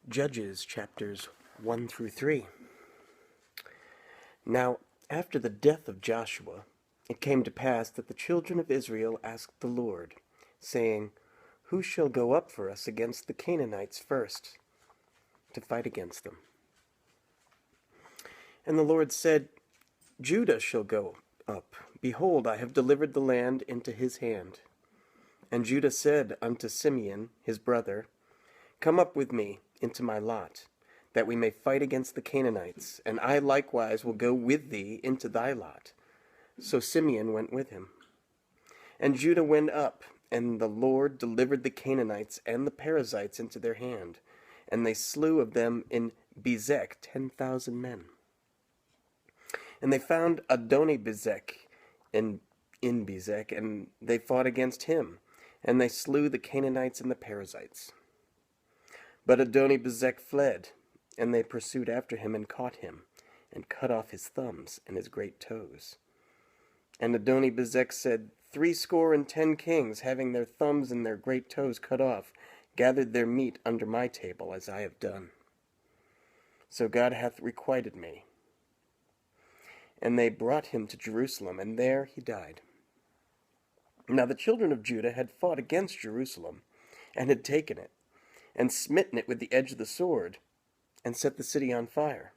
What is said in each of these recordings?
Judges chapters 1 through 3. Now, after the death of Joshua, it came to pass that the children of Israel asked the Lord, saying, Who shall go up for us against the Canaanites first, to fight against them? And the Lord said, Judah shall go up. Behold, I have delivered the land into his hand. And Judah said unto Simeon, his brother, Come up with me into my lot, that we may fight against the Canaanites, and I likewise will go with thee into thy lot. So Simeon went with him. And Judah went up, and the Lord delivered the Canaanites and the Perizzites into their hand, and they slew of them in Bezek 10,000 men. And they found Adoni-Bezek in Bezek, and they fought against him, and they slew the Canaanites and the Perizzites. But Adoni-Bezek fled, and they pursued after him and caught him, and cut off his thumbs and his great toes. And Adoni-Bezek said, 70 kings, having their thumbs and their great toes cut off, gathered their meat under my table, as I have done. So God hath requited me. And they brought him to Jerusalem, and there he died. Now the children of Judah had fought against Jerusalem, and had taken it, and smitten it with the edge of the sword, and set the city on fire.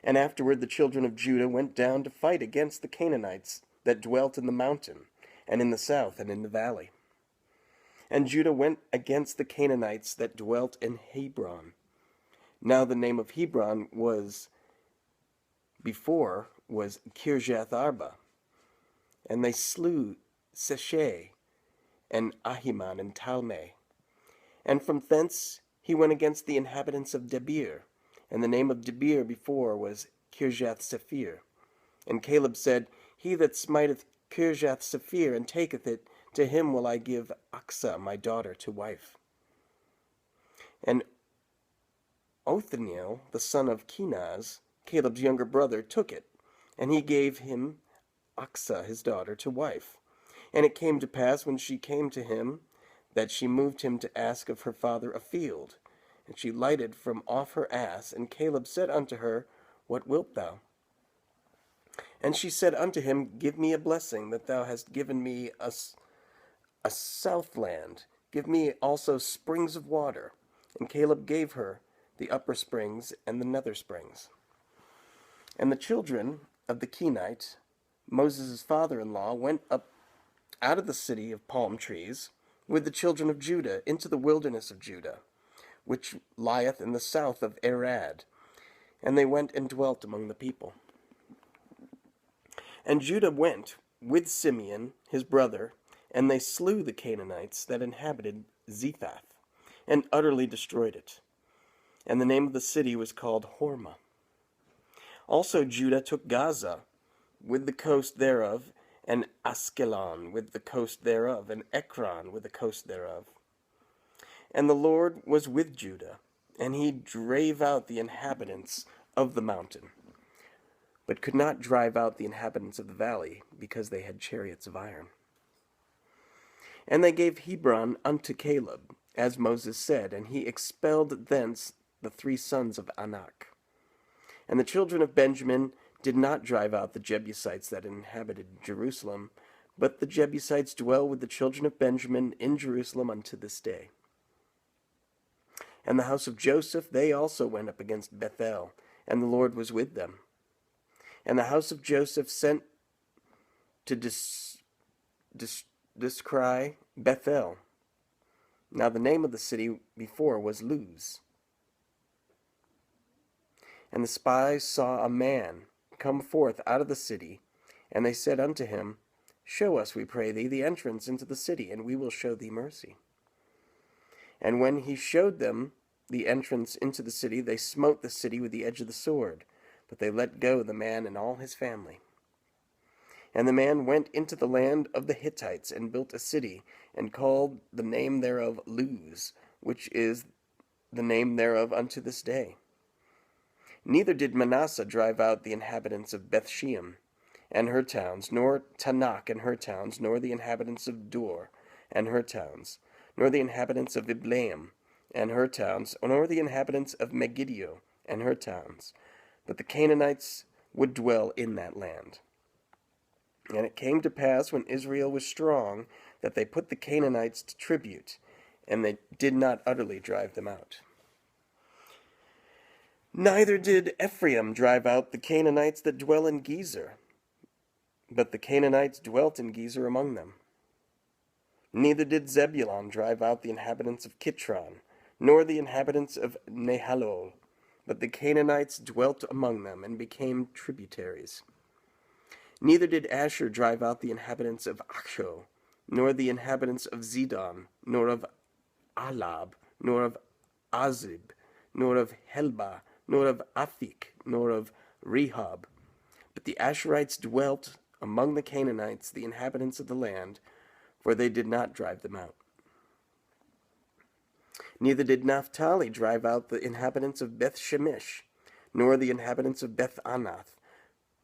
And afterward the children of Judah went down to fight against the Canaanites that dwelt in the mountain, and in the south, and in the valley. And Judah went against the Canaanites that dwelt in Hebron. Now the name of Hebron was Kirjath Arba. And they slew Sheshai, and Ahiman, and Talmai. And from thence he went against the inhabitants of Debir, and the name of Debir before was Kirjath-Sepher. And Caleb said, He that smiteth Kirjath-Sepher and taketh it, to him will I give Achsah my daughter to wife. And Othniel, the son of Kenaz, Caleb's younger brother, took it, and he gave him Achsah his daughter to wife. And it came to pass, when she came to him, that she moved him to ask of her father a field. And she lighted from off her ass, and Caleb said unto her, What wilt thou? And she said unto him, Give me a blessing, that thou hast given me a south land. Give me also springs of water. And Caleb gave her the upper springs and the nether springs. And the children of the Kenite, Moses' father-in-law, went up out of the city of palm trees, with the children of Judah into the wilderness of Judah, which lieth in the south of Arad. And they went and dwelt among the people. And Judah went with Simeon his brother, and they slew the Canaanites that inhabited Zephath, and utterly destroyed it. And the name of the city was called Hormah. Also Judah took Gaza, with the coast thereof, and Askelon with the coast thereof, and Ekron with the coast thereof. And the Lord was with Judah, and he drave out the inhabitants of the mountain, but could not drive out the inhabitants of the valley, because they had chariots of iron. And they gave Hebron unto Caleb, as Moses said, and he expelled thence the 3 sons of Anak. And the children of Benjamin did not drive out the Jebusites that inhabited Jerusalem, but the Jebusites dwell with the children of Benjamin in Jerusalem unto this day. And the house of Joseph, they also went up against Bethel, and the Lord was with them. And the house of Joseph sent to descry Bethel. Now the name of the city before was Luz. And the spies saw a man come forth out of the city, and they said unto him, Show us, we pray thee, the entrance into the city, and we will show thee mercy. And when he showed them the entrance into the city, they smote the city with the edge of the sword, but they let go the man and all his family. And the man went into the land of the Hittites, and built a city, and called the name thereof Luz, which is the name thereof unto this day. Neither did Manasseh drive out the inhabitants of Bethshean and her towns, nor Tanakh and her towns, nor the inhabitants of Dor and her towns, nor the inhabitants of Ibleam and her towns, nor the inhabitants of Megiddo and her towns, but the Canaanites would dwell in that land. And it came to pass, when Israel was strong, that they put the Canaanites to tribute, and they did not utterly drive them out. Neither did Ephraim drive out the Canaanites that dwell in Gezer, but the Canaanites dwelt in Gezer among them. Neither did Zebulun drive out the inhabitants of Kitron, nor the inhabitants of Nahalol, but the Canaanites dwelt among them, and became tributaries. Neither did Asher drive out the inhabitants of Acho, nor the inhabitants of Zidon, nor of Alab, nor of Azib, nor of Helba, nor of Aphik, nor of Rehob. But the Asherites dwelt among the Canaanites, the inhabitants of the land, for they did not drive them out. Neither did Naphtali drive out the inhabitants of Beth-Shemesh, nor the inhabitants of Beth-Anath,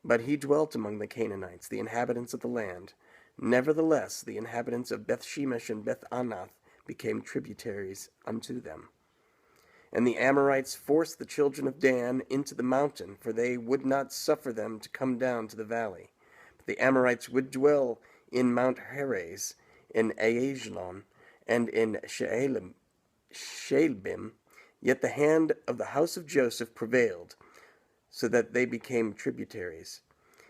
but he dwelt among the Canaanites, the inhabitants of the land. Nevertheless, the inhabitants of Beth-Shemesh and Beth-Anath became tributaries unto them. And the Amorites forced the children of Dan into the mountain, for they would not suffer them to come down to the valley. But the Amorites would dwell in Mount Heres, in Aijalon, and in Shaalbim. Yet the hand of the house of Joseph prevailed, so that they became tributaries.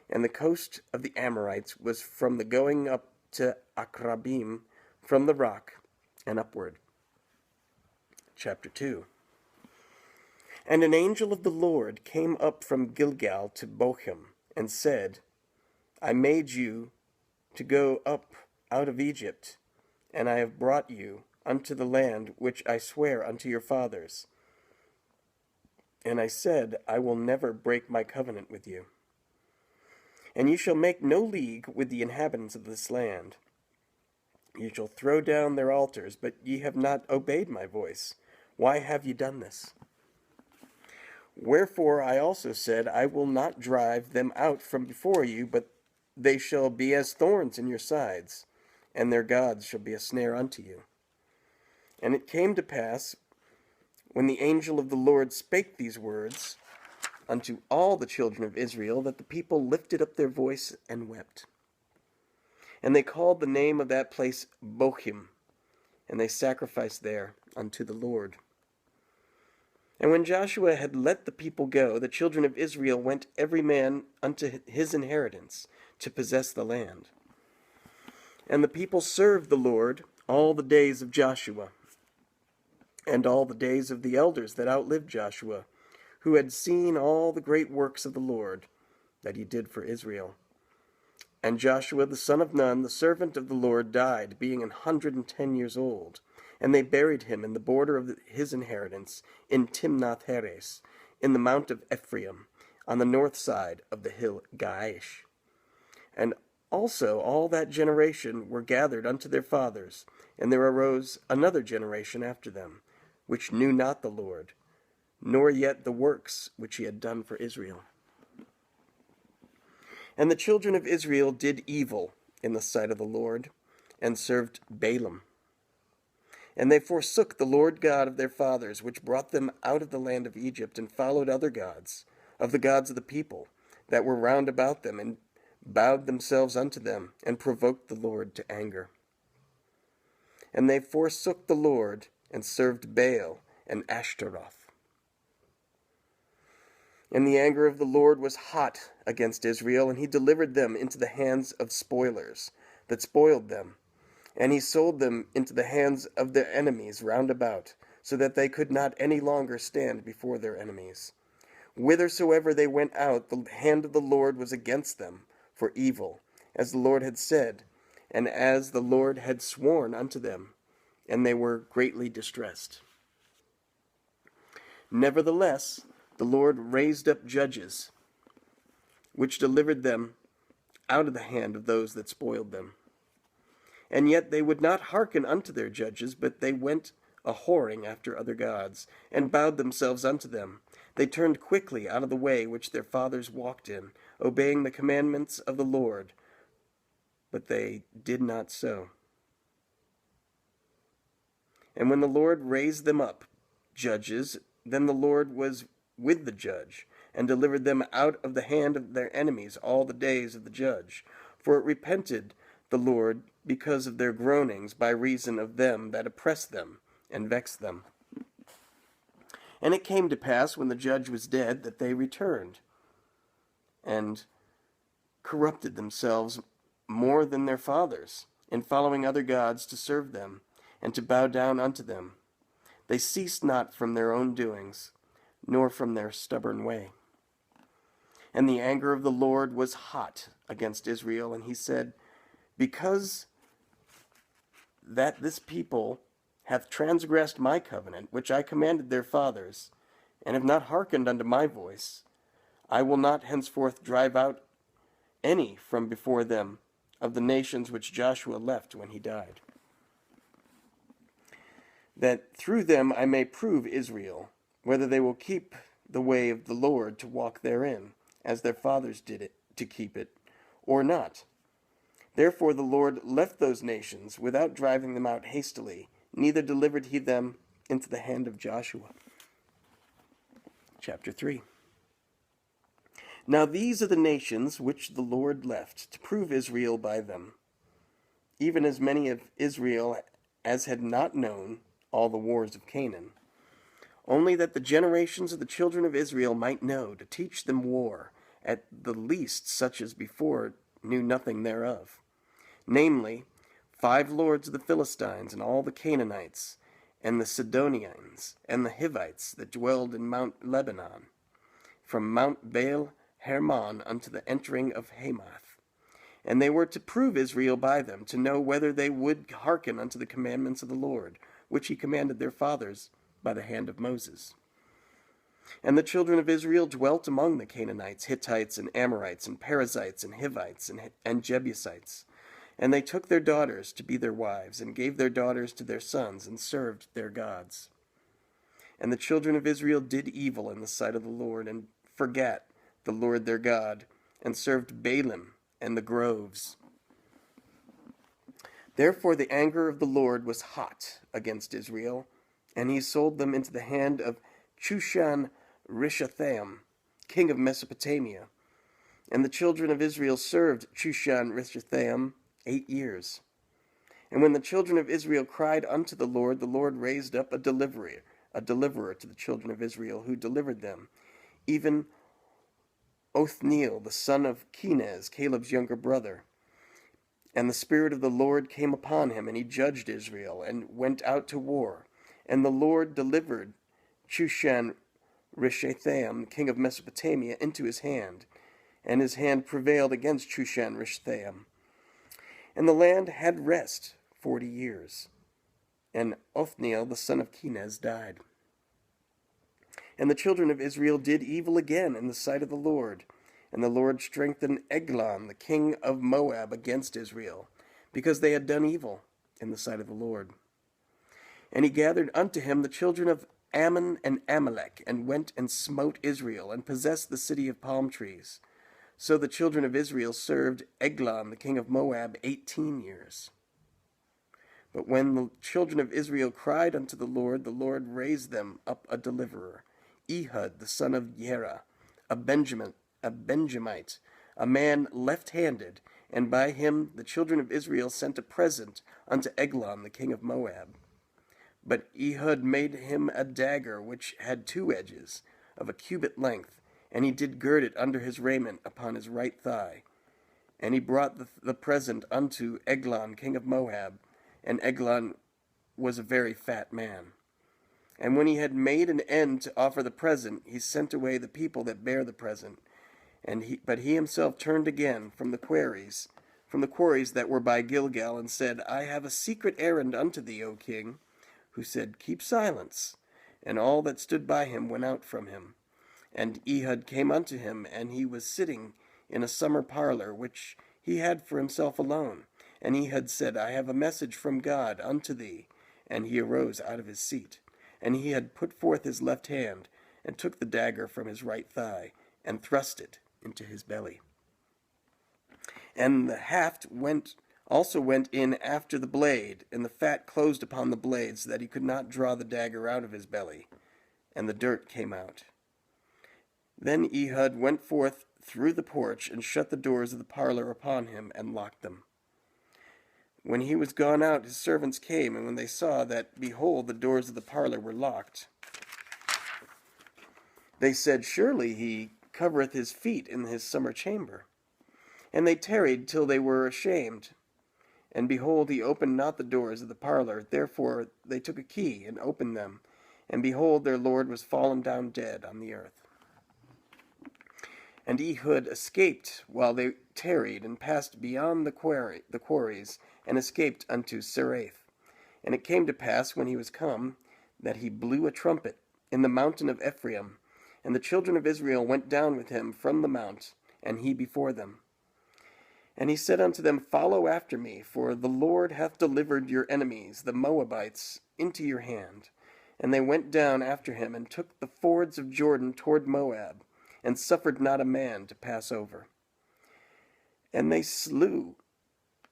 And the coast of the Amorites was from the going up to Akrabim, from the rock, and upward. Chapter 2. And an angel of the Lord came up from Gilgal to Bochim, and said, I made you to go up out of Egypt, and I have brought you unto the land which I swear unto your fathers. And I said, I will never break my covenant with you. And you shall make no league with the inhabitants of this land. You shall throw down their altars, but ye have not obeyed my voice. Why have ye done this? Wherefore I also said, I will not drive them out from before you, but they shall be as thorns in your sides, and their gods shall be a snare unto you. And it came to pass, when the angel of the Lord spake these words unto all the children of Israel, that the people lifted up their voice and wept. And they called the name of that place Bochim, and they sacrificed there unto the Lord. And when Joshua had let the people go, the children of Israel went every man unto his inheritance, to possess the land. And the people served the Lord all the days of Joshua, and all the days of the elders that outlived Joshua, who had seen all the great works of the Lord that he did for Israel. And Joshua the son of Nun, the servant of the Lord, died, being 110 years old. And they buried him in the border of his inheritance, in Timnath-Heres, in the mount of Ephraim, on the north side of the hill Gaash. And also all that generation were gathered unto their fathers, and there arose another generation after them, which knew not the Lord, nor yet the works which he had done for Israel. And the children of Israel did evil in the sight of the Lord, and served Balaam. And they forsook the Lord God of their fathers, which brought them out of the land of Egypt, and followed other gods, of the gods of the people, that were round about them, and bowed themselves unto them, and provoked the Lord to anger. And they forsook the Lord, and served Baal and Ashtaroth. And the anger of the Lord was hot against Israel, and he delivered them into the hands of spoilers, that spoiled them. And he sold them into the hands of their enemies round about, so that they could not any longer stand before their enemies. Whithersoever they went out, the hand of the Lord was against them for evil, as the Lord had said, and as the Lord had sworn unto them, and they were greatly distressed. Nevertheless, the Lord raised up judges, which delivered them out of the hand of those that spoiled them. And yet they would not hearken unto their judges, but they went a-whoring after other gods, and bowed themselves unto them. They turned quickly out of the way which their fathers walked in, obeying the commandments of the Lord, but they did not so. And when the Lord raised them up judges, then the Lord was with the judge, and delivered them out of the hand of their enemies all the days of the judge. For it repented the Lord because of their groanings by reason of them that oppressed them and vexed them. And it came to pass, when the judge was dead, that they returned, and corrupted themselves more than their fathers, in following other gods to serve them, and to bow down unto them. They ceased not from their own doings, nor from their stubborn way. And the anger of the Lord was hot against Israel, and he said, Because that this people hath transgressed my covenant, which I commanded their fathers, and have not hearkened unto my voice, I will not henceforth drive out any from before them of the nations which Joshua left when he died, that through them I may prove Israel, whether they will keep the way of the Lord to walk therein, as their fathers did it to keep it, or not. Therefore the Lord left those nations without driving them out hastily, neither delivered he them into the hand of Joshua. Chapter 3. Now these are the nations which the Lord left, to prove Israel by them, even as many of Israel as had not known all the wars of Canaan, only that the generations of the children of Israel might know, to teach them war, at the least such as before knew nothing thereof, namely, 5 lords of the Philistines, and all the Canaanites, and the Sidonians, and the Hivites that dwelled in Mount Lebanon, from Mount Baal Hermon unto the entering of Hamath. And they were to prove Israel by them, to know whether they would hearken unto the commandments of the Lord, which he commanded their fathers by the hand of Moses. And the children of Israel dwelt among the Canaanites, Hittites, and Amorites, and Perizzites, and Hivites, and Jebusites. And they took their daughters to be their wives, and gave their daughters to their sons, and served their gods. And the children of Israel did evil in the sight of the Lord, and forgat the Lord their God, and served Baalim and the groves. Therefore the anger of the Lord was hot against Israel, and he sold them into the hand of Chushan-Rishathaim, king of Mesopotamia. And the children of Israel served Chushan-Rishathaim 8 years. And when the children of Israel cried unto the Lord raised up a deliverer to the children of Israel, who delivered them, even Othniel, the son of Kenaz, Caleb's younger brother. And the Spirit of the Lord came upon him, and he judged Israel, and went out to war. And the Lord delivered Chushan-Rishathaim, king of Mesopotamia, into his hand, and his hand prevailed against Chushan-Rishathaim. And the land had rest 40 years, and Othniel, the son of Kenaz, died. And the children of Israel did evil again in the sight of the Lord, and the Lord strengthened Eglon, the king of Moab, against Israel, because they had done evil in the sight of the Lord. And he gathered unto him the children of Ammon and Amalek, and went and smote Israel, and possessed the city of palm trees. So the children of Israel served Eglon, the king of Moab, 18 years. But when the children of Israel cried unto the Lord raised them up a deliverer, Ehud, the son of Yerah, a Benjamite, a man left-handed, and by him the children of Israel sent a present unto Eglon, the king of Moab. But Ehud made him a dagger which had 2 edges, of a cubit length, and he did gird it under his raiment upon his right thigh. And he brought the present unto Eglon, king of Moab, and Eglon was a very fat man. And when he had made an end to offer the present, he sent away the people that bare the present. But he himself turned again from the quarries that were by Gilgal, and said, I have a secret errand unto thee, O king. Who said, Keep silence. And all that stood by him went out from him. And Ehud came unto him, and he was sitting in a summer parlor, which he had for himself alone. And Ehud said, I have a message from God unto thee. And he arose out of his seat. And he had put forth his left hand, and took the dagger from his right thigh, and thrust it into his belly. And the haft also went in after the blade, and the fat closed upon the blade, so that he could not draw the dagger out of his belly. and the dirt came out. Then Ehud went forth through the porch and shut the doors of the parlor upon him and locked them. When he was gone out, his servants came, and when they saw that, behold, the doors of the parlor were locked, they said, Surely he covereth his feet in his summer chamber. And they tarried till they were ashamed. And behold, he opened not the doors of the parlor. Therefore they took a key and opened them. And behold, their lord was fallen down dead on the earth. And Ehud escaped while they tarried, and passed beyond the quarries, and escaped unto Serath. And it came to pass, when he was come, that he blew a trumpet in the mountain of Ephraim, and the children of Israel went down with him from the mount, and he before them. And he said unto them, Follow after me, for the Lord hath delivered your enemies, the Moabites, into your hand. And they went down after him, and took the fords of Jordan toward Moab, and suffered not a man to pass over. And they slew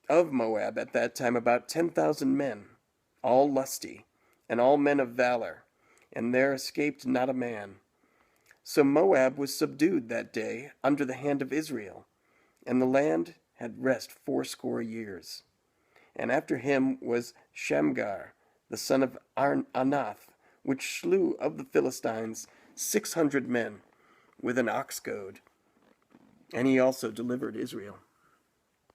of Moab at that time about 10,000 men, all lusty, and all men of valor, and there escaped not a man. So Moab was subdued that day under the hand of Israel, and the land had rest 80 years. And after him was Shamgar, the son of Anath, which slew of the Philistines 600 men with an ox goad. And he also delivered Israel.